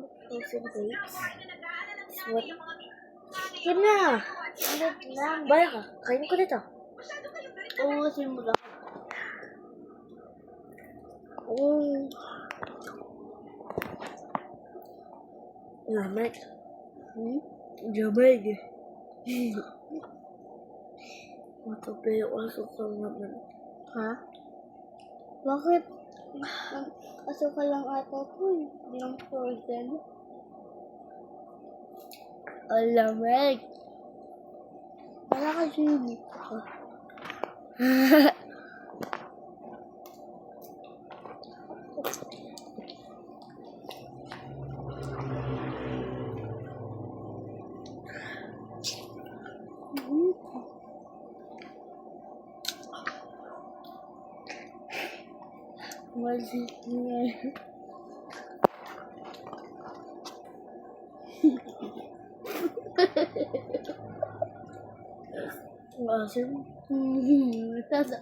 frozen grapes. What? Ito na! Ulit lang. Baya ka, kain ko dito. Ubusin mo lang. Lamig. Jamig. Matabi yung asukal naman. Ha? Bakit? Asukal lang ata ko eh. Hindi lang frozen. Alamig. Wala ka sili. Malit niya. Asim. Tasa.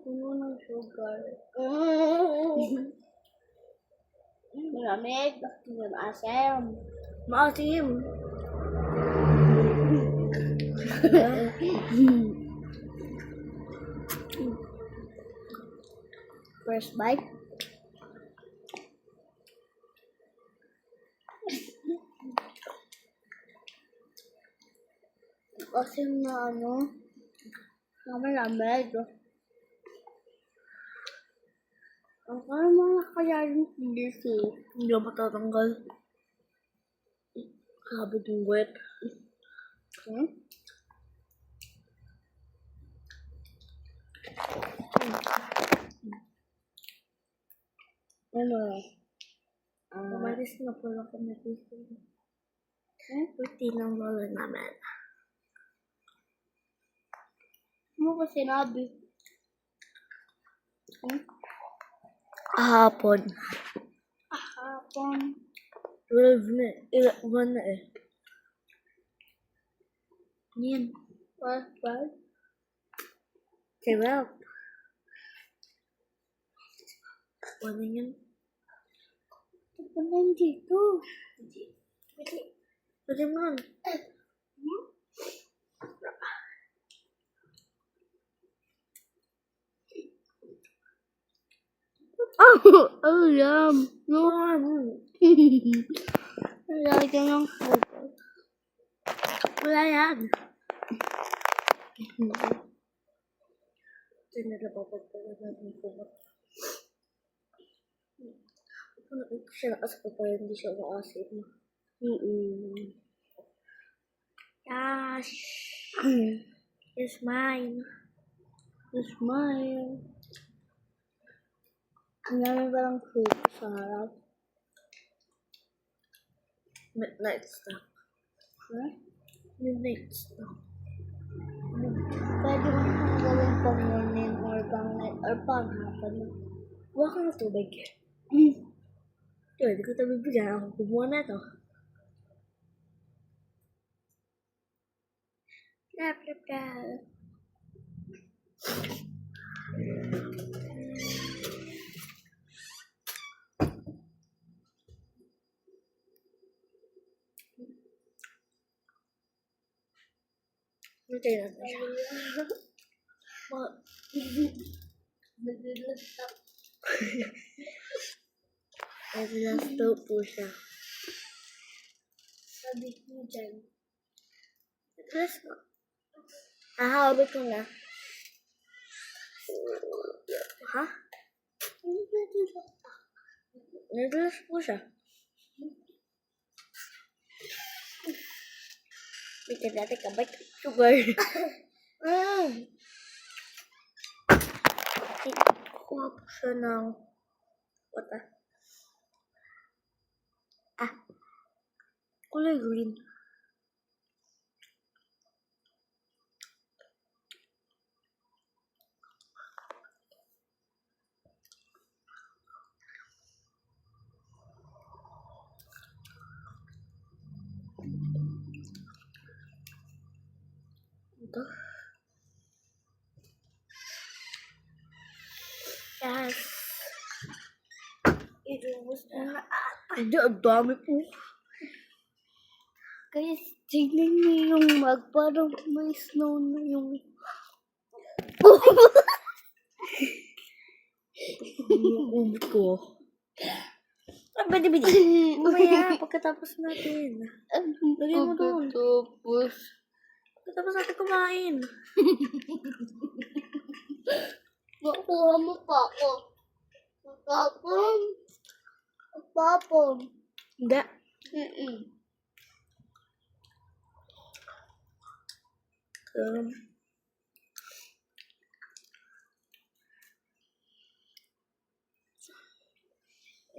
Puno ng sugar. Malamig. Yung asem. Maasim. First bite. Asim na ano. Na malamig. Ang parang mga kayarin dito. Hindi ako matatanggal. Sabi ng wet. Ano? Umalis na pala kami dito. Routine ng lolo namin. Ano ko sinabi? Kahapon. Hapon. 12 na eh. 1 na eh. Yan. First bite. Sarap. 1 na yan. Ito na dito. Pwede mo nun. Oh, yum. No. Lagyan ng sugar. Wala yan. Ito na napapag pala natin po. Ito siya nakasakot pa hindi siya maasim. Yash. It's mine. It's mine. Ang dami palang food sa harap. Midnight snack. Huh? Midnight snack. Pwede mo nang gawin pang morning or pang night or pang hapon. Huwag ka na tubig. Ito, hindi ko tabi bigyan. Ako kumuha na ito. Blah, blah, blah. Hintay natin siya. Last daw po siya. Sabi ko dyan. Last na. Habit ko na. Ha? Naglas po siya. Bitin natin kabay sugar. Kuha po siya ng wata. Kulay green. Ito. Yes. Inubos mo na ata. Hindi, ang dami po. Guys, tignan niyo yung mug. Parang may snow na yung... Yung ubod ko. Ah, bidi. Mamaya, pagkatapos natin. Lagyan mo doon. Pagkatapos. Pagkatapos natin kumain. Nakuha mo pa ako. Tapon. Tapon. Hindi.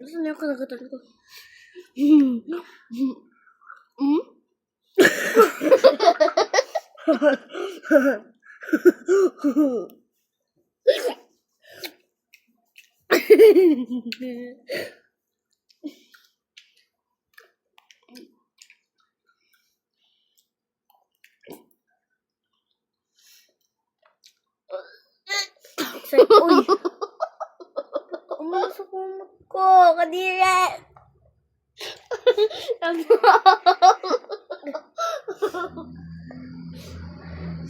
Saan yung kalagatan ko? Uy! Umalas sa kumot ko! Kadire!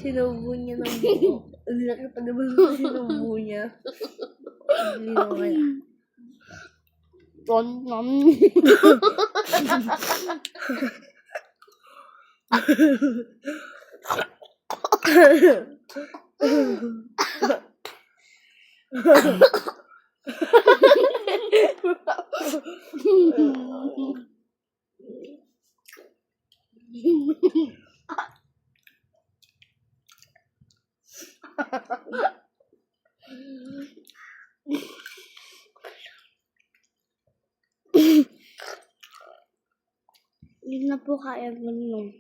Sinubo niya ng buo. Ang laki pa naman ng sinubo niya. Hindi naman. Hindi na po kaya ganun.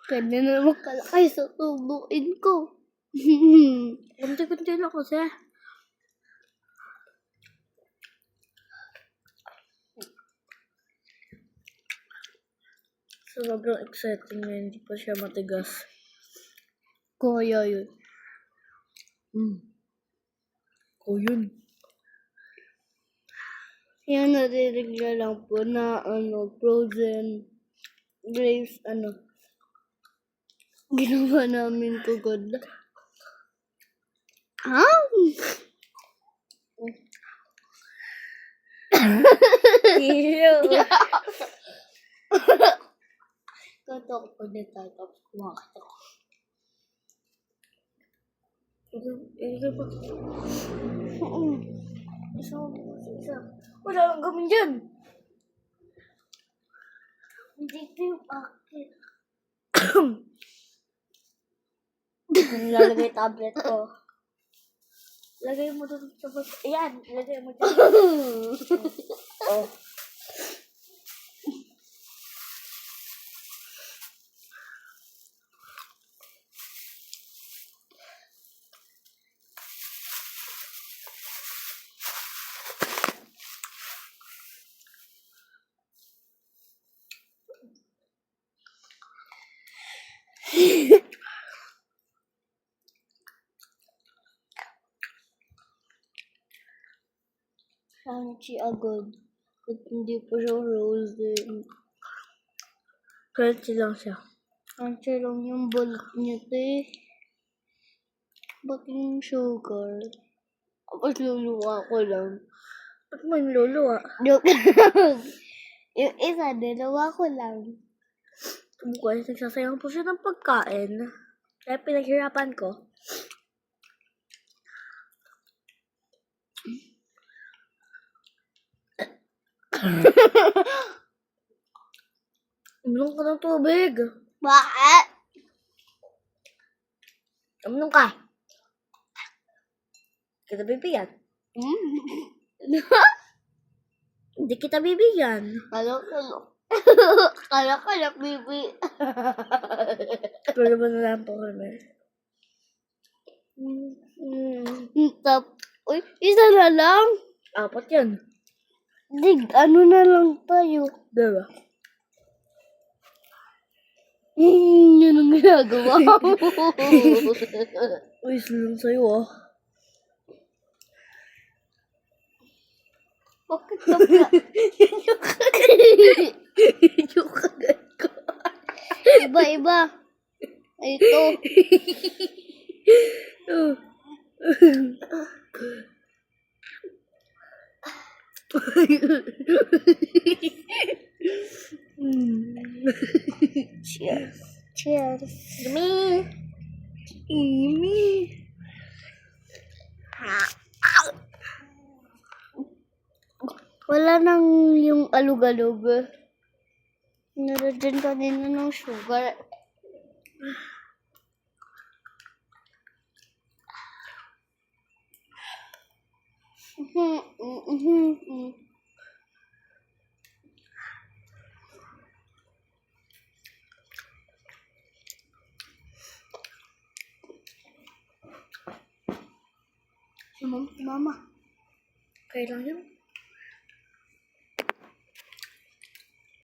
Pwede na makalakay sa tubuin ko. Kunti-kunti lang kasi. Sobrang exciting na hindi pa siya matigas. Kaya yun. O yun. Yan, naririgla lang po na frozen grapes, ginawa namin kagad. Ha? Tissue. Katok po din tayo tapos kumakatok. Ito pa. Isa. Wala kang gawin dyan. Hindi ko yung akin. Nilalagay tablet ko. Lagay mo doon sa bus. Ayan, lagay mo dyan. Oh. Crunchy agad. At hindi pa siya frozen. Crunchy lang siya. Crunchy lang yung balat niya, te. Ba't yung sugar? Tapos luluwa ko lang. Ba't mo yung luluwa? Joke. Yung isa, dalawa ko lang. Bukas, nagsasayang po siya ng pagkain. Kaya pinaghirapan ko. Uminom ka ng tubig. Bakit? Uminom ka. Kita bibigyan. Hindi kita bibigyan. Kalo. Kala, bibi. Pero naman na lang po kami. Uy, isa na lang. Apat yan. Dig, ano na lang tayo. Diba? Yun ang ginagawa mo. Uy, lang sa'yo ah. Bakit ka pa? Yung kagat ko. Iba. Ito. Cheers. Cheers. Dumi. Ini. Wala nang yung alug-alug. Nilagyan kanina ng sugar. Mama. Kailan yun?